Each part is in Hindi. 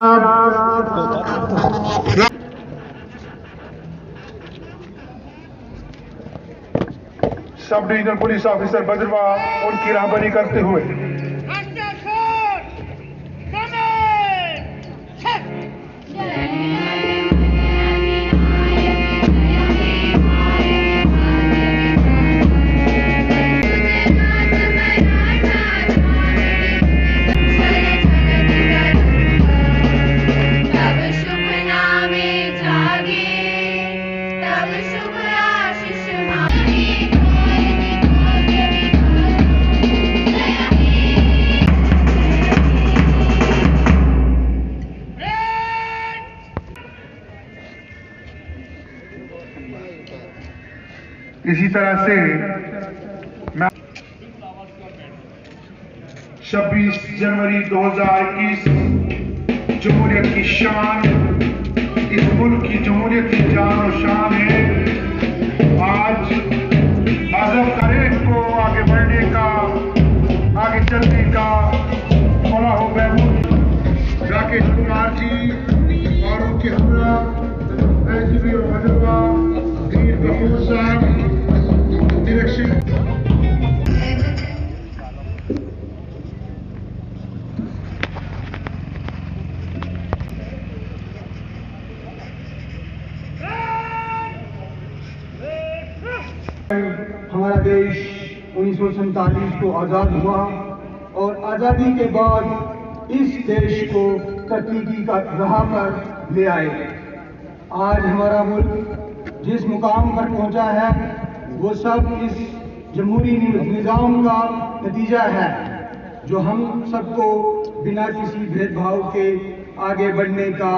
Sub divisional police officer Bhaderwah उनकी राहबरी करते हुए इसी तरह से मैं 26 जनवरी 2021 जमहूरियत की शान, इस मुल्क की जमहूरियत की जान और शान है। आज मजहब हरेक को आगे बढ़ने का, आगे चलने का मौका हो। महमूद राकेश कुमार जी और उनके हमरा एसपी भद्रवाह वीर कपूर साहब डायरेक्शन। हमारा देश 1947 को आज़ाद हुआ और आज़ादी के बाद इस देश को तरक्की की राह पर ले आए। आज हमारा मुल्क जिस मुकाम पर पहुंचा है वो सब इस जमहूरी निज़ाम का नतीजा है, जो हम सबको बिना किसी भेदभाव के आगे बढ़ने का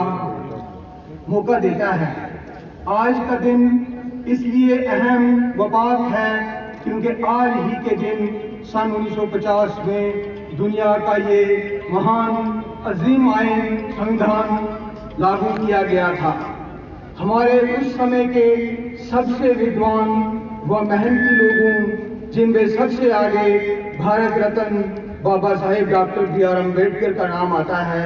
मौका देता है। आज का दिन इसलिए अहम व पाक है क्योंकि आज ही के दिन सन 1950 में दुनिया का ये महान अजीम आईन संविधान लागू किया गया था। हमारे उस समय के सबसे विद्वान व मेहनती लोगों, जिनमें सबसे आगे भारत रत्न बाबा साहेब डॉक्टर B.R. अम्बेडकर का नाम आता है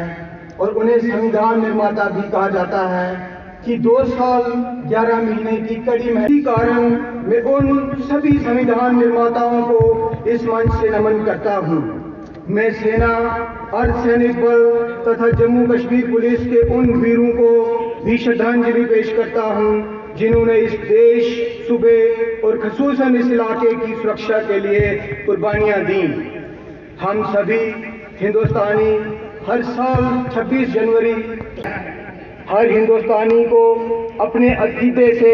और उन्हें संविधान निर्माता भी कहा जाता है, कि 2 साल 11 महीने की कड़ी मेहनत के कारण मैं उन सभी संविधान निर्माताओं को इस मंच से नमन करता हूँ। मैं सेना, अर्धसैनिक बल तथा जम्मू कश्मीर पुलिस के उन वीरों को भी श्रद्धांजलि पेश करता हूँ जिन्होंने इस देश, सूबे और खसूसन इस इलाके की सुरक्षा के लिए कुर्बानियाँ दी। हम सभी हिंदुस्तानी हर साल 26 जनवरी हर हिंदुस्तानी को अपने अकीदे से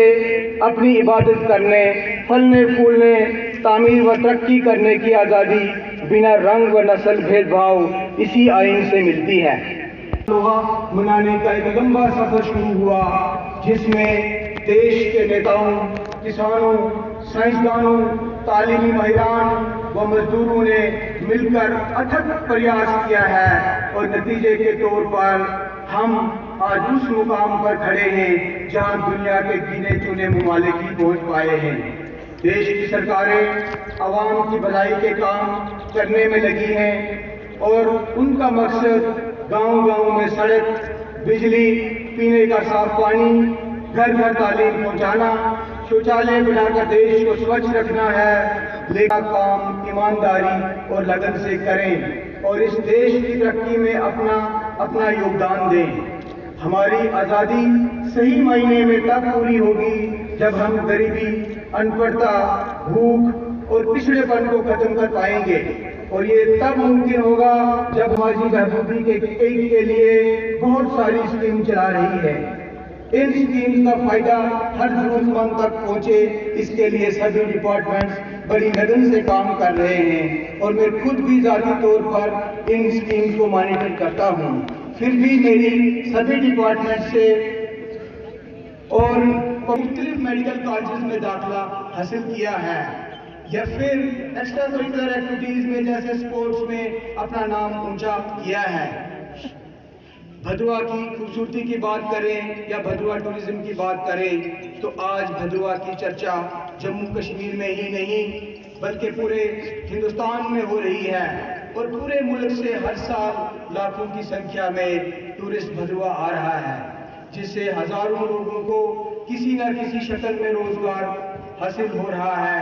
अपनी इबादत करने, फलने फूलने, तामीर व तरक्की करने की आज़ादी बिना रंग व नस्ल भेदभाव इसी आइन से मिलती है। मनाने का एक लंबा सफर शुरू हुआ जिसमें देश के नेताओं, किसानों, साइंसदानों, तालीमी माहिरान व मजदूरों ने मिलकर अथक प्रयास किया है और नतीजे के तौर पर हम आज उस मुकाम पर खड़े हैं जहां दुनिया के गिने चुने ममालिक ही पहुंच पाए हैं। देश की सरकारें आवाम की भलाई के काम करने में लगी हैं और उनका मकसद गांव-गांव में सड़क, बिजली, पीने का साफ पानी, घर घर तालीम पहुंचाना, शौचालय बनाकर देश को स्वच्छ रखना है। लेकिन काम ईमानदारी और लगन से करें और इस देश की तरक्की में अपना योगदान दें। हमारी आज़ादी सही मायने में तब पूरी होगी जब हम गरीबी, अनपढ़ता, भूख और पिछड़ेपन को खत्म कर पाएंगे और ये तब मुमकिन होगा जब हमारी महबूबी के लिए बहुत सारी स्कीम चला रही है। इन स्कीम्स का फायदा हर जरूरतमंद तक पहुंचे, इसके लिए सभी डिपार्टमेंट्स बड़ी लगन से काम कर रहे हैं और मैं खुद भी ज़ाती तौर पर इन स्कीम्स को मॉनिटर करता हूं। फिर भी मेरी सभी डिपार्टमेंट से और मुख्तलिफ मेडिकल कॉलेज में दाखिला हासिल किया है या फिर एक्स्ट्रा करिकुलर एक्टिविटीज में जैसे स्पोर्ट्स में अपना नाम ऊंचा किया है। भद्रवाह की खूबसूरती की बात करें या भद्रवाह टूरिज्म की बात करें तो आज भद्रवाह की चर्चा जम्मू कश्मीर में ही नहीं बल्कि पूरे हिंदुस्तान में हो रही है और पूरे मुल्क से हर साल लाखों की संख्या में टूरिस्ट भदरवा आ रहा है, जिससे हजारों लोगों को किसी न किसी शक्ल में रोजगार हासिल हो रहा है।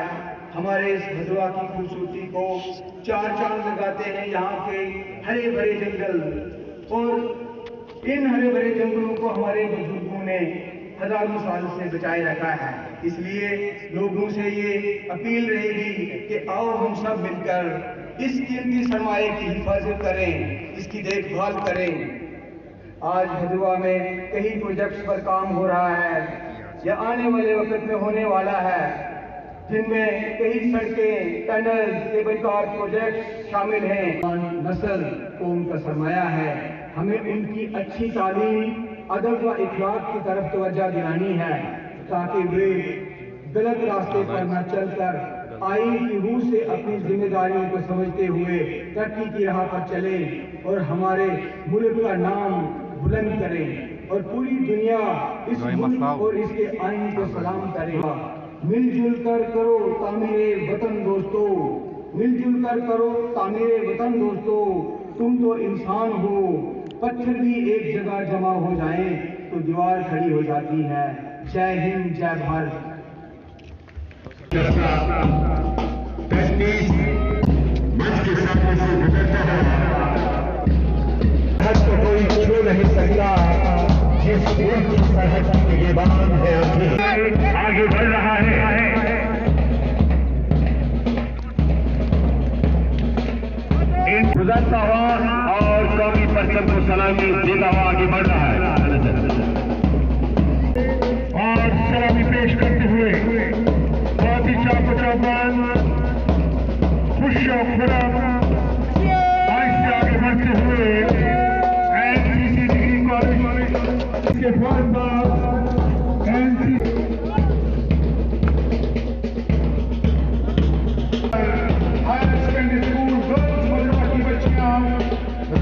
हमारे इस भदरवा की खूबसूरती को चार चांद लगाते हैं यहाँ के हरे भरे जंगल, और इन हरे भरे जंगलों को हमारे बुजुर्गों ने हजारों साल से बचाए रखा है। इसलिए लोगों से ये अपील रहेगी कि आओ हम सब मिलकर इस कीमती सरमाए की हिफाजत करें, इसकी देखभाल करें। आज भदरवा में कई प्रोजेक्ट्स पर काम हो रहा है या आने वाले वक्त में होने वाला है, जिनमें कई सड़कें, टनल, केबल कार प्रोजेक्ट्स शामिल हैं। नस्ल कौम का सरमाया है, हमें उनकी अच्छी तालीम, अदब व इखलाक की तरफ तवज्जो दिलानी है, ताकि वे गलत रास्ते पर न चलकर आइन की रूह से अपनी जिम्मेदारियों को समझते हुए तरक्की की राह पर चलें और हमारे मुल्क का नाम बुलंद करें और पूरी दुनिया इस मुल्क और इसके आइन को सलाम करेगा। मिलजुल कर करो तामीरे वतन दोस्तों, मिलजुल कर करो तामीरे वतन दोस्तों। तुम तो इंसान हो, पत्थर भी एक जगह जमा हो जाएं तो दीवार खड़ी हो जाती है। जय हिंद, जय भारत। मंच के सामने से गुजरता है, तो कोई छू नहीं सकता, जिस मुल्क की सरहद की निगरान है आगे बढ़ रहा है। गुजरता हुआ और कौमी परचम को सलामी देता हुआ आगे बढ़ रहा है और सलामी पेश करते हुए बहुत ही चापचापान खुश और खुरम से आगे बढ़ते हुए एनसीसी डिग्री कॉलेज के फौरन बाद NCC higher secondary school girls Bhadarwah की बच्चियां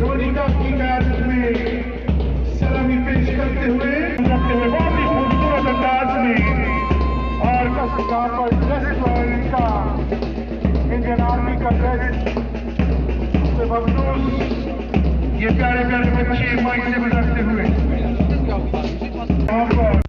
रोनिका की क़यादत में सलामी पेश करते हुए बहुत ही खूबसूरत अंदाज में और यहाँ पर ड्रेस इनका इंडियन आर्मी का ड्रेस से मखसूस ये प्यारे प्यारे बच्चे माइक से गुजरते हुए यहाँ पर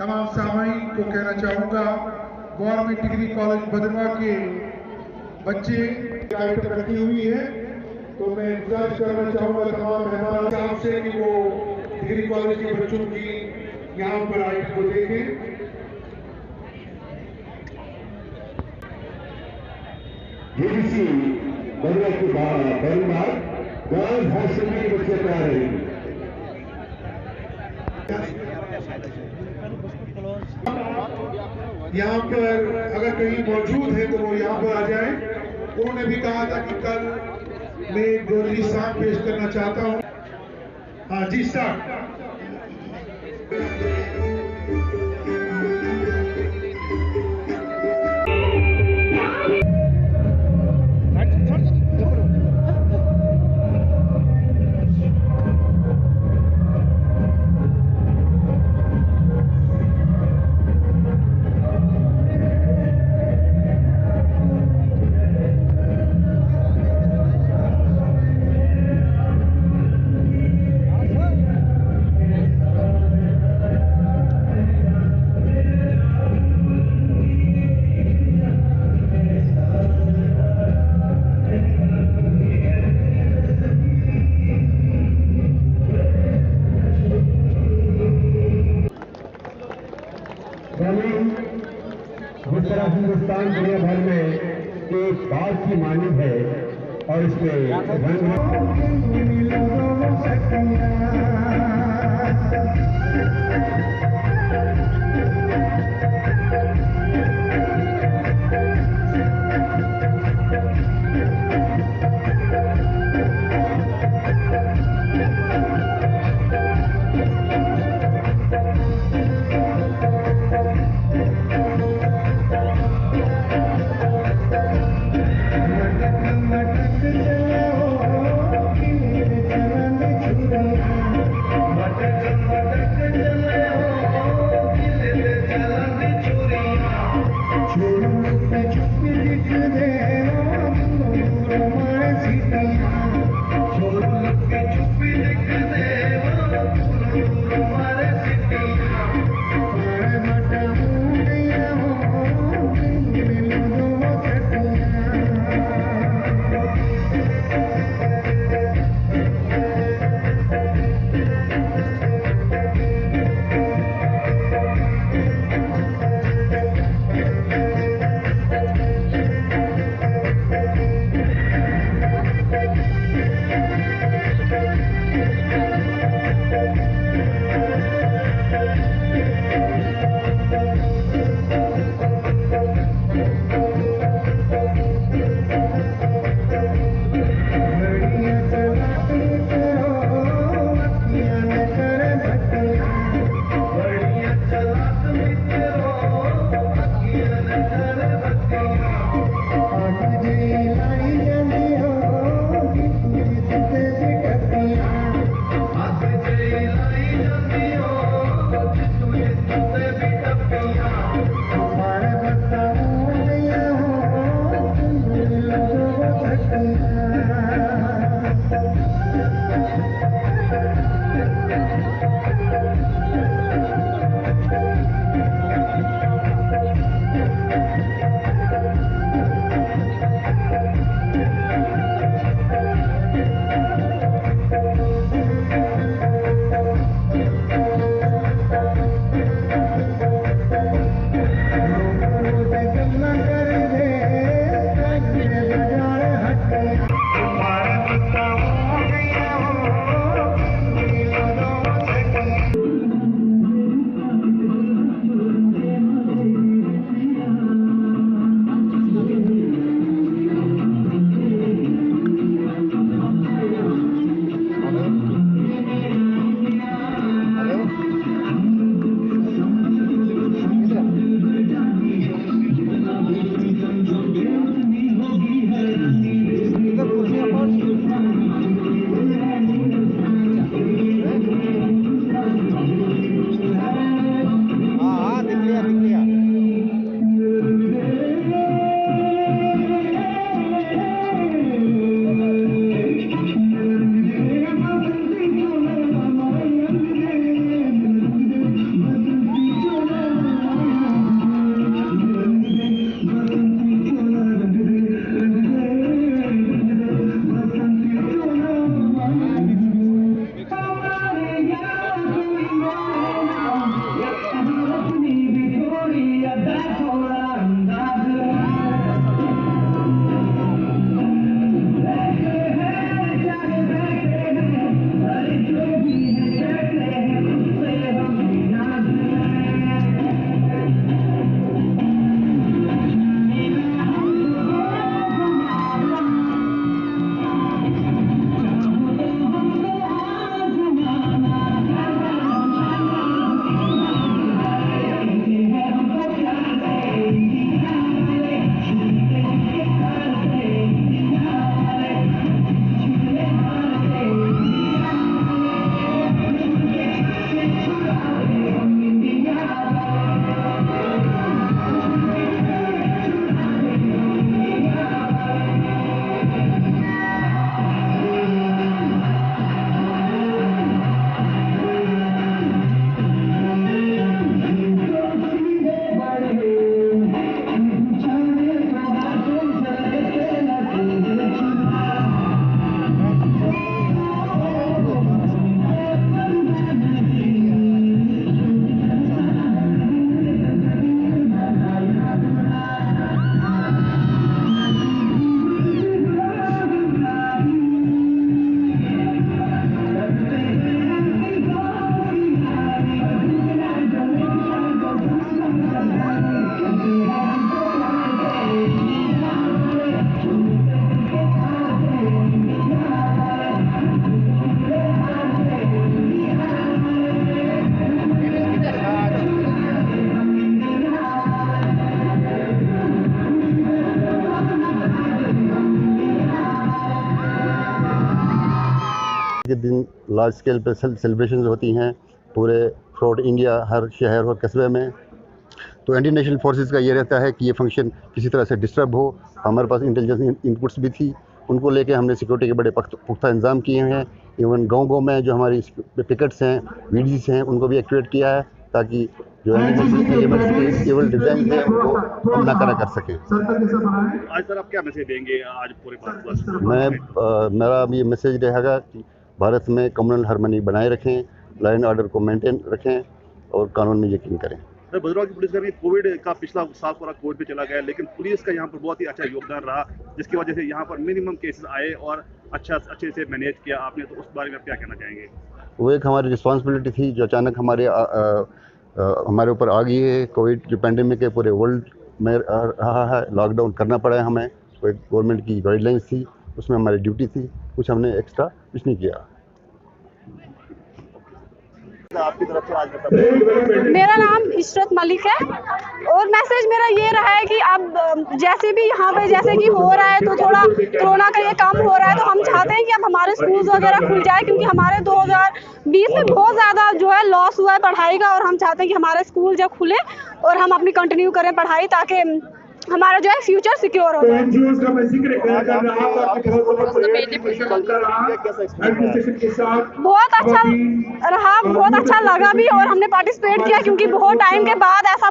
तमाम सामाईन को कहना चाहूँगा, गवर्नमेंट डिग्री कॉलेज भदरवा के बच्चे आइटम रखी हुई है, तो मैं इंतजार करना चाहूँगा तमाम मेहमान साहब से कि वो डिग्री कॉलेज के बच्चों की यहाँ पर आइटम को देखें। जेडीसी भदरवा की पहली बार गर्ल्स हाई सेकेंडरी के बच्चे आ रहे हैं। यहाँ पर अगर कहीं मौजूद है तो वो यहाँ पर आ जाएं। उन्होंने भी कहा था कि कल मैं एक गोदरी सांग पेश करना चाहता हूँ। हाँ जी, स्टार्ट। जिस तरह हिंदुस्तान दुनिया भर में एक बात की मानी है और इसमें के दिन लार्ज स्केल पे सेलिब्रेशन होती हैं पूरे थ्रू इंडिया, हर शहर और कस्बे में। तो इंडियन नेशनल फोर्सेस का ये रहता है कि ये फंक्शन किसी तरह से डिस्टर्ब हो। हमारे पास इंटेलिजेंस इनपुट्स भी थी, उनको लेके हमने सिक्योरिटी के बड़े पुख्ता इंतजाम किए हैं। इवन गांव में जो हमारी पिकेट्स हैं, वीडीज हैं, उनको भी एक्टिवेट किया है ताकि जो एलिमेंट्स के केवल डिज़ाइन है उनको हम ना कर सकें। आज सर आप क्या मैसेज देंगे आज पूरे भारतवर्ष? मेरा ये मैसेज रहेगा कि भारत में कम्युनल हार्मनी बनाए रखें, लॉ एंड ऑर्डर को मेंटेन रखें और कानून में यकीन करें। सर भद्रवाह की पुलिस में कोविड का पिछला साल पूरा कोविड पे चला गया, लेकिन पुलिस का यहाँ पर बहुत ही अच्छा योगदान रहा, जिसकी वजह से यहाँ पर मिनिमम केसेस आए और अच्छे से मैनेज किया आपने। तो उस बारे में आप क्या कहना चाहेंगे? वो एक हमारी रिस्पॉन्सिबिलिटी थी जो अचानक हमारे ऊपर आ गई है। कोविड जो पेंडेमिक है पूरे वर्ल्ड में रहा है, लॉकडाउन करना पड़ा है हमें। तो एक गवर्नमेंट की गाइडलाइंस थी, उसमें हमारी ड्यूटी थी, कुछ हमने एक्स्ट्रा कुछ नहीं किया। आपकी तरफ से आज मेरा नाम इशरत मलिक है और मैसेज मेरा ये रहा है कि अब जैसे भी यहाँ पे जैसे कि हो रहा है तो थोड़ा कोरोना का ये कम हो रहा है, तो हम चाहते हैं कि अब हमारे स्कूल्स वगैरह खुल जाए, क्योंकि हमारे 2020 में बहुत ज़्यादा जो है लॉस हुआ है पढ़ाई का, और हम चाहते हैं कि हमारे स्कूल जब खुले और हम अपनी कंटिन्यू करें पढ़ाई, ताकि हमारा जो है फ्यूचर सिक्योर हो जाए। बहुत अच्छा रहा, बहुत अच्छा लगा भी, और हमने पार्टिसिपेट किया क्योंकि बहुत टाइम के बाद ऐसा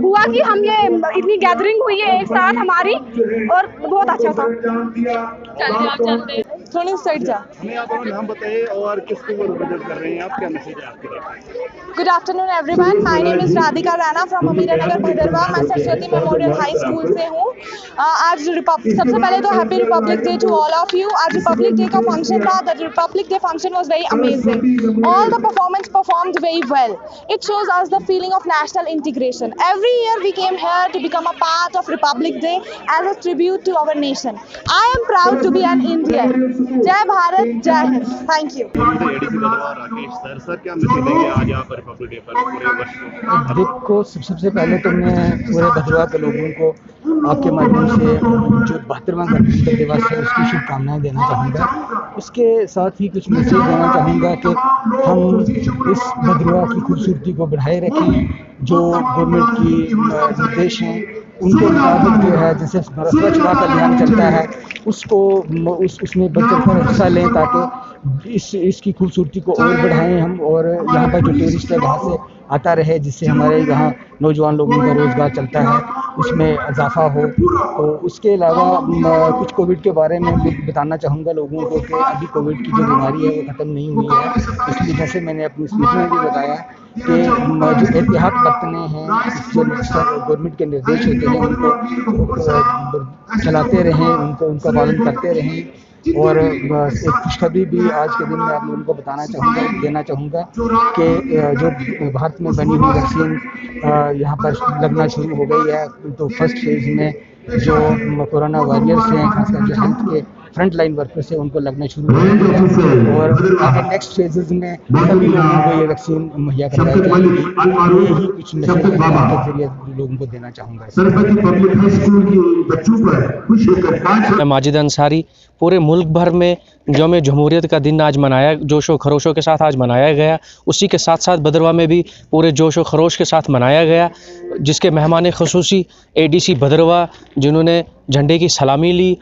हुआ कि हम ये इतनी गैदरिंग हुई है एक साथ हमारी, और बहुत अच्छा था। थोड़ी साइड जा। हमें आप अपना नाम बताइए और किस स्कूल में रिप्रेजेंट कर रहे हैं आप, क्या मैसेज है आपके लिए? Good afternoon everyone. My name is Radhika Rana from अमीरानगर Bhaderwah. मैं सरस्वती मेमोरियल हाई स्कूल से हूँ। आज सबसे पहले तो happy republic day to all of you. आज रिपब्लिक डे का फंक्शन था। The republic day function was very amazing. All the performance performed very well. It shows us the feeling of national integration. Every year we came here to become a part of Republic Day as a tribute to our nation. I am proud to be an Indian. जय भारत, जय Hind. Thank you. ADC Bhadarwah Rakesh sir क्या मैसेज देंगे आज यहाँ पर रिपब्लिक डे पर पूरे वर्ष को? देखो, सबसे पहले तो मैं पूरे भदरवाह के लोगों को आपके माध्यम से जो 72वां गणतंत्र दिवस है उसकी शुभकामनाएं देना चाहूँगा। उसके साथ ही कुछ मैसेज देना चाहूँगा कि हम इस भदरवाह की खूबसूरती को बढ़ाए रखें। जो गवर्नमेंट की निर्देश हैं उनके मुताबिक जो है, जैसे स्वच्छ भारत अभियान चलता है उसको उसमें बढ़ हिस्सा लें ताकि इसकी खूबसूरती को और बढ़ाएं हम, और यहाँ पर जो टूरिस्ट है वहाँ से आता रहे, जिससे हमारे यहाँ नौजवान लोगों का रोज़गार चलता है उसमें इजाफा हो। तो उसके अलावा कुछ कोविड के बारे में बताना चाहूँगा लोगों को कि अभी कोविड की जो बीमारी है वो ख़त्म नहीं हुई है। इसलिए जैसे मैंने अपनी स्पीच में भी बताया कि जो एहतियात बरतने हैं, जो गवर्नमेंट के निर्देश होते हैं उनको चलाते रहें, उनका पालन करते रहें। और एक खुशखबरी भी आज के दिन में आप लोगों को देना चाहूँगा कि जो भारत में बनी हुई वैक्सीन यहाँ पर लगना शुरू हो गई है। तो फर्स्ट फेज़ में जो कोरोना वॉरियर्स हैं, खासकर जो हेल्थ के फ्रंट लाइन वर्कर्स हैं, उनको लगना शुरू हो गया है, और आगे नेक्स्ट फेजेस में सभी लोगों को ये वैक्सीन मुहैया करवाई जाएगी। यही कुछ मैसेज के जरिए लोगों को देना चाहूँगा। मैं माजिद अंसारी। पूरे मुल्क भर में यौम जमहूरियत का दिन आज मनाया, जोशो खरोशों के साथ आज मनाया गया। उसी के साथ साथ भदरवाह में भी पूरे जोशो खरोश के साथ मनाया गया, जिसके मेहमान ख़ुसूसी एडीसी भदरवाह जिन्होंने झंडे की सलामी ली